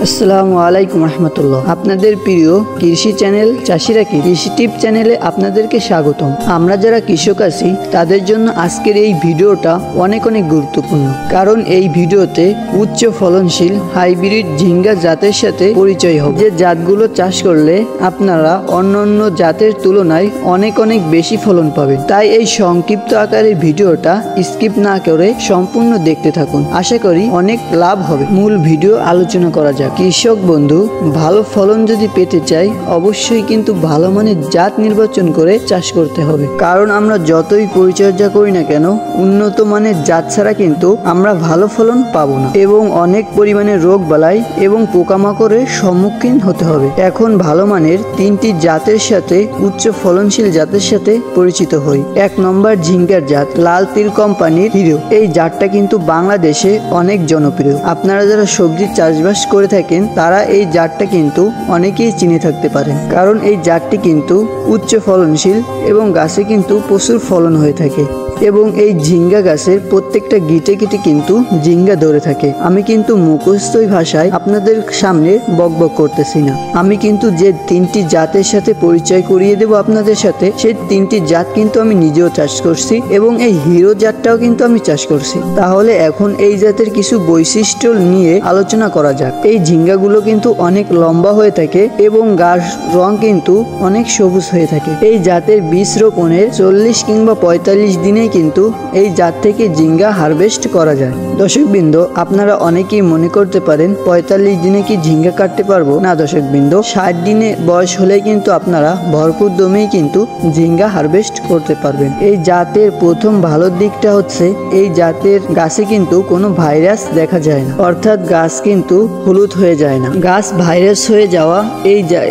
আসসালামু আলাইকুম রহমতুল্লাহ। আপনাদের প্রিয় কৃষি চ্যানেল চাষিরা কি কৃষি টিপ চ্যানেলে আপনাদেরকে স্বাগতম। আমরা যারা কৃষক আছি তাদের জন্য আজকের এই ভিডিওটা অনেক গুরুত্বপূর্ণ, কারণ এই ভিডিওতে উচ্চ ফলনশীল হাইব্রিড ঝিঙ্গা জাতের সাথে পরিচয় হবে, যে জাতগুলো চাষ করলে আপনারা অন্যান্য জাতের তুলনায় অনেক বেশি ফলন পাবেন। তাই এই সংক্ষিপ্ত আকারের ভিডিওটা স্কিপ না করে সম্পূর্ণ দেখতে থাকুন, আশা করি অনেক লাভ হবে। মূল ভিডিও আলোচনা করা যাক। কৃষক বন্ধু, ভালো ফলন যদি পেতে চাই অবশ্যই কিন্তু ভালো মানের জাত নির্বাচন করে চাষ করতে হবে, কারণ আমরা যতই পরিচর্যা করি না কেন উন্নত মানের জাত ছাড়া কিন্তু আমরা ভালো ফলন পাবো না, এবং অনেক পরিমাণে রোগ বালাই এবং পোকামাকড়ের সম্মুখীন হতে হবে। এখন ভালো মানের তিনটি জাতের সাথে উচ্চ ফলনশীল জাতের সাথে পরিচিত হই। 1 নম্বর ঝিঙ্গার জাত, লাল তিল কোম্পানির হিরো। এই জাতটা কিন্তু বাংলাদেশে অনেক জনপ্রিয়। আপনারা যারা সবজি চাষবাস করে থাকেন তারা এই জাতটা কিন্তু অনেকেই চিনে থাকতে পারেন, কারণ এই জাতটি কিন্তু উচ্চ ফলনশীল এবং গাছে কিন্তু প্রচুর ফলন হয়ে থাকে, এবং এই ঝিঙ্গা গাছের প্রত্যেকটা গিটে কিন্তু ঝিঙ্গা ধরে থাকে। আমি কিন্তু মুখস্থই ভাষায় আপনাদের সামনে বকবক করতেছি না, আমি কিন্তু যে তিনটি জাতের সাথে পরিচয় করিয়ে দেব আপনাদের সাথে, সেই তিনটি জাত কিন্তু আমি নিজেও চাষ করছি, এবং এই হিরো জাতটাও কিন্তু আমি চাষ করছি। তাহলে এখন এই জাতের কিছু বৈশিষ্ট্য নিয়ে আলোচনা করা যাক। এই ঝিঙ্গাগুলো কিন্তু অনেক লম্বা হয়ে থাকে এবং গাছ রং কিন্তু অনেক সবুজ হয়ে থাকে। এই জাতের বীজ রোপণের 40 কিংবা 45 দিনে কিন্তু এই জাত থেকে ঝিঙ্গা হারভেস্ট করা যায়। দর্শকবৃন্দ, আপনারা অনেকেই মনে করতে পারেন 45 দিনে কি ঝিঙ্গা কাটতে পারবো? না দর্শকবৃন্দ, 60 দিনে বয়স হলে কিন্তু আপনারা ভরপুর দমেই কিন্তু ঝিঙ্গা হারভেস্ট করতে পারবেন। এই জাতের প্রথম ভালো দিকটা হচ্ছে এই জাতের গাছে কিন্তু কোনো ভাইরাস দেখা যায় না, অর্থাৎ গাছ কিন্তু হলুদ হয়ে যায় না। গাছ ভাইরাস হয়ে যাওয়া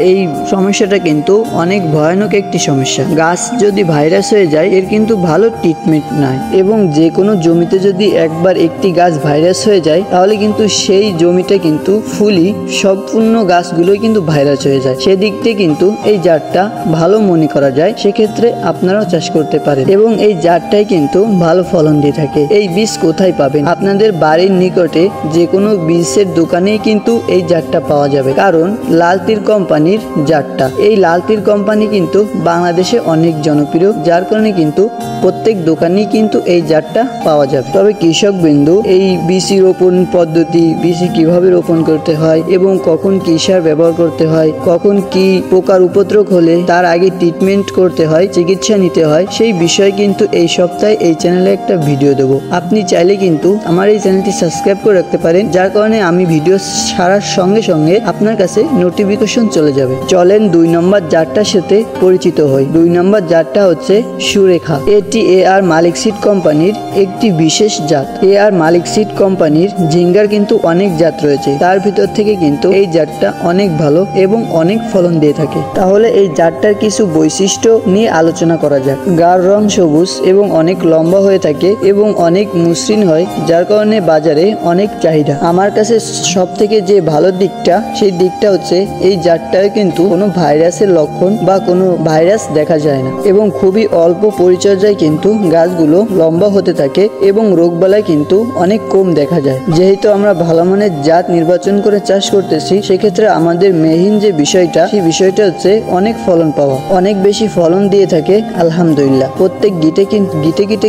এই সমস্যাটা কিন্তু অনেক ভয়ানক একটি সমস্যা। গাছ যদি ভাইরাস হয়ে যায় এর কিন্তু ভালো ট্রিটমেন্ট নাই, এবং যে কোনো জমিতে যদি একবার একটি গাছ ভাইরাস হয়ে যায় তাহলে কিন্তু সেই জমিটা কিন্তু ফুলি সম্পূর্ণ গাছগুলোই কিন্তু ভাইরাস হয়ে যায়। সেদিক থেকে কিন্তু এই জাতটা ভালো মনে করা যায়, সেক্ষেত্রে আপনারাও চাষ করতে পারেন, এবং এই জাতটাই কিন্তু ভালো ফলন দিয়ে থাকে। এই বীজ কোথায় পাবেন? আপনাদের বাড়ির নিকটে যে কোনো বীজের দোকানেই কিন্তু এই জাতটা পাওয়া যাবে, কারণ লাল তীর কোম্পানির জাতটা, এই লাল তীর কোম্পানি কিন্তু বাংলাদেশে অনেক জনপ্রিয়, যার কারণে কিন্তু প্রত্যেক দোকানেই কিন্তু এই জাতটা পাওয়া যাবে। তবে কৃষক বিন্দু, এই বিসি রোপণ পদ্ধতি, বিসি কিভাবে রোপণ করতে হয় এবং কখন কি সার ব্যবহার করতে হয়, কখন কি পোকার উপদ্রব হলে তার আগে ট্রিটমেন্ট করতে হয়, চিকিৎসা নিতে হয়, সেই বিষয়ে কিন্তু এই সপ্তাহে এই চ্যানেলে একটা ভিডিও দেবো। আপনি চাইলে কিন্তু আমার এই চ্যানেলটি সাবস্ক্রাইব করে রাখতে পারেন, যার কারণে আমি ভিডিও ছাড়ার সঙ্গে সঙ্গে আপনার কাছে নোটিফিকেশন চলে যাবে। চলেন 2 নম্বর জাতটার সাথে পরিচিত হই। 2 নম্বর জাতটা হচ্ছে সুরেখা। এটি AR মালিক সিড কোম্পানির একটি বিশেষ জাত। AR মালিক সিড কোম্পানির ঝিঙ্গার কিন্তু অনেক জাত রয়েছে, তার ভিতর থেকে কিন্তু এই জাতটা অনেক ভালো এবং অনেক ফলন দিয়ে থাকে। তাহলে এই জাতটার কিছু বৈশিষ্ট্য নিয়ে আলোচনা করা যাক। গাঢ় রং সবুজ এবং অনেক লম্বা হয়ে থাকে এবং অনেক মসৃণ হয়, যার কারণে বাজারে অনেক চাহিদা। আমার কাছে সব থেকে যে ভালো দিকটা, সেই দিকটা হচ্ছে এই জাতটায় কিন্তু কোনো ভাইরাসের লক্ষণ বা কোনো ভাইরাস দেখা যায় না, এবং খুবই অল্প পরিচর্যায় কিন্তু গাছগুলো লম্বা হতে থাকে এবং রোগবালাই কিন্তু অনেক কম দেখা যায়। যেহেতু আমরা ভালো মানের জাত নির্বাচন করে চাষ করতেছি, সেক্ষেত্রে আমাদের মেইন যে বিষয়টা, সেই বিষয়টা হচ্ছে অনেক ফলন পাওয়া। অনেক বেশি ফলন দিয়ে থাকে আলহামদুলিল্লাহ। প্রত্যেক গিটে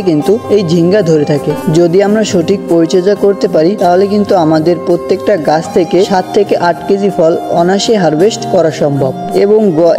কিন্তু এই ঝিঙ্গা ধরে থাকে। যদি আমরা সঠিক পরিচর্যা করতে পারি তাহলে কিন্তু আমাদের প্রত্যেকটা গাছ থেকে 7 থেকে 8 কেজি ফল অনায়াসে হারভেস্ট করা সম্ভব,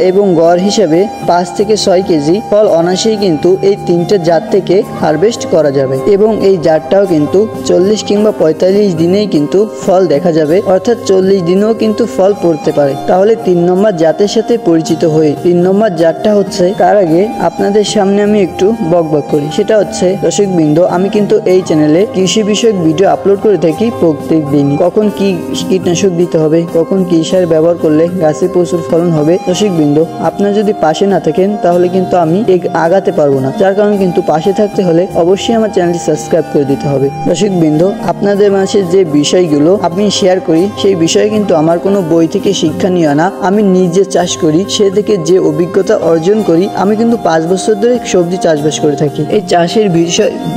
এবং গড় হিসেবে 5 থেকে 6 কেজি ফল অনায়াসেই কিন্তু এই 3টে জাত থেকে হারভেস্ট করা যাবে। এবং এই জাতটাও কিন্তু 40 কিংবা 45 দিনেই কিন্তু ফল দেখা যাবে, অর্থাৎ 40 দিনেও কিন্তু ফল পড়তে পারে। তাহলে 3 নম্বর জাতের সাথে পরিচিত হই। 3 নম্বর জাতটা হচ্ছে, তার আগে আপনাদের সামনে আমি একটু বকবক করি। সেটা হচ্ছে দর্শকবৃন্দ, আমি কিন্তু এই চ্যানেলে কৃষি বিষয়ক ভিডিও আপলোড করে থাকি প্রত্যেক দিন। কখন কি কীটনাশক দিতে হবে, কখন কি সার ব্যবহার করলে গাছে প্রচুর ফলন হবে। দর্শকবৃন্দ, আপনারা যদি পাশে না থাকেন তাহলে কিন্তু আমি আগাতে পারবো না, যার কারণে কিন্তু পাশে থাকতে হলে অবশ্যই আমার চ্যানেলটি সাবস্ক্রাইব করে দিতে হবে। দর্শকবৃন্দ, আপনাদের মাঝে যে বিষয়গুলো আমি শেয়ার করি সেই বিষয়ে কিন্তু আমার কোনো বই থেকে শিক্ষা নিয়ে না, আমি নিজে চাষ করি, সে থেকে যে অভিজ্ঞতা অর্জন করি। আমি কিন্তু 5 বছর ধরে সবজি চাষবাস করে থাকি। এই চাষের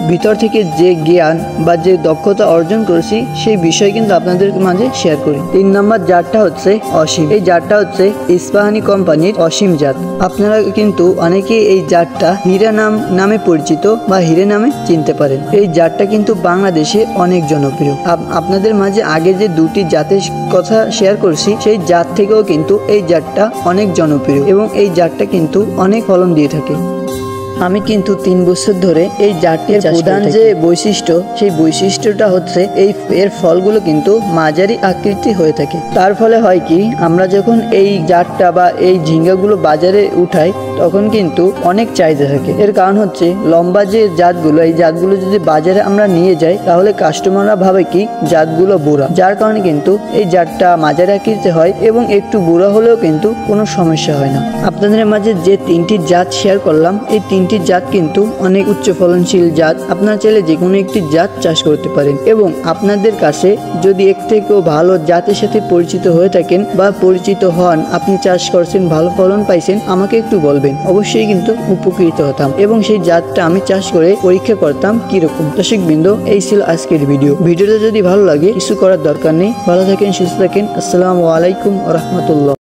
ভিতর থেকে যে জ্ঞান বা যে দক্ষতা অর্জন করেছি সেই বিষয় কিন্তু আপনাদের মাঝে শেয়ার শেয়ার করি। 3 নম্বর জাতটা হচ্ছে অসীম। এই জাতটা হচ্ছে ইস্পাহানি কোম্পানির অসীম জাত। আপনারা কিন্তু অনেকেই এই জাতটা হীরা নামে পরিচিত বা হিরে নামে চিনতে পারেন। এই জাতটা কিন্তু বাংলাদেশে অনেক জনপ্রিয়। আপনাদের মাঝে আগে যে 2টি জাতের কথা শেয়ার করছি সেই জাত থেকেও কিন্তু এই জাতটা অনেক জনপ্রিয় এবং এই জাতটা কিন্তু অনেক ফলন দিয়ে থাকে। আমি কিন্তু 3 বছর ধরে এই জাতটির প্রধান যে বৈশিষ্ট্য সেই বৈশিষ্ট্যটা হচ্ছে এর ফলগুলো কিন্তু মাঝারি আকৃতি হয়ে থাকে। তার ফলে হয় কি, আমরা যখন এই জাতটা বা এই ঝিঙ্গাগুলো বাজারে উঠাই তখন কিন্তু অনেক চাহিদা থাকে। এর কারণ হচ্ছে লম্বা যে জাতগুলো, এই জাতগুলো যদি বাজারে আমরা নিয়ে যাই তাহলে কাস্টমাররা ভাবে কি জাতগুলো বুড়া, যার কারণে কিন্তু এই জাতটা মাঝারি আকৃতি হয় এবং একটু বুড়া হলেও কিন্তু কোনো সমস্যা হয় না। আপনাদের মাঝে যে 3টি জাত শেয়ার করলাম এই 3টি জাত কিন্তু অনেক উচ্চ ফলনশীল জাত। আপনারা চাইলে যে কোনো একটি জাত চাষ করতে পারেন এবং আপনাদের কাছে যদি এক থেকেও ভালো জাতের সাথে পরিচিত হয়ে থাকেন বা পরিচিত হন, আপনি চাষ করছেন, ভালো ফলন পাইছেন, আমাকে একটু বলবেন, অবশ্যই কিন্তু উপকৃত হতাম এবং সেই জাতটা আমি চাষ করে পরীক্ষা করতাম কিরকম। দর্শকবৃন্দ, এই ছিল আজকের ভিডিওটা যদি ভালো লাগে কিছু করার দরকার নেই। ভালো থাকেন, সুস্থ থাকেন। আসসালামু আলাইকুম ওয়া রাহমাতুল্লাহ।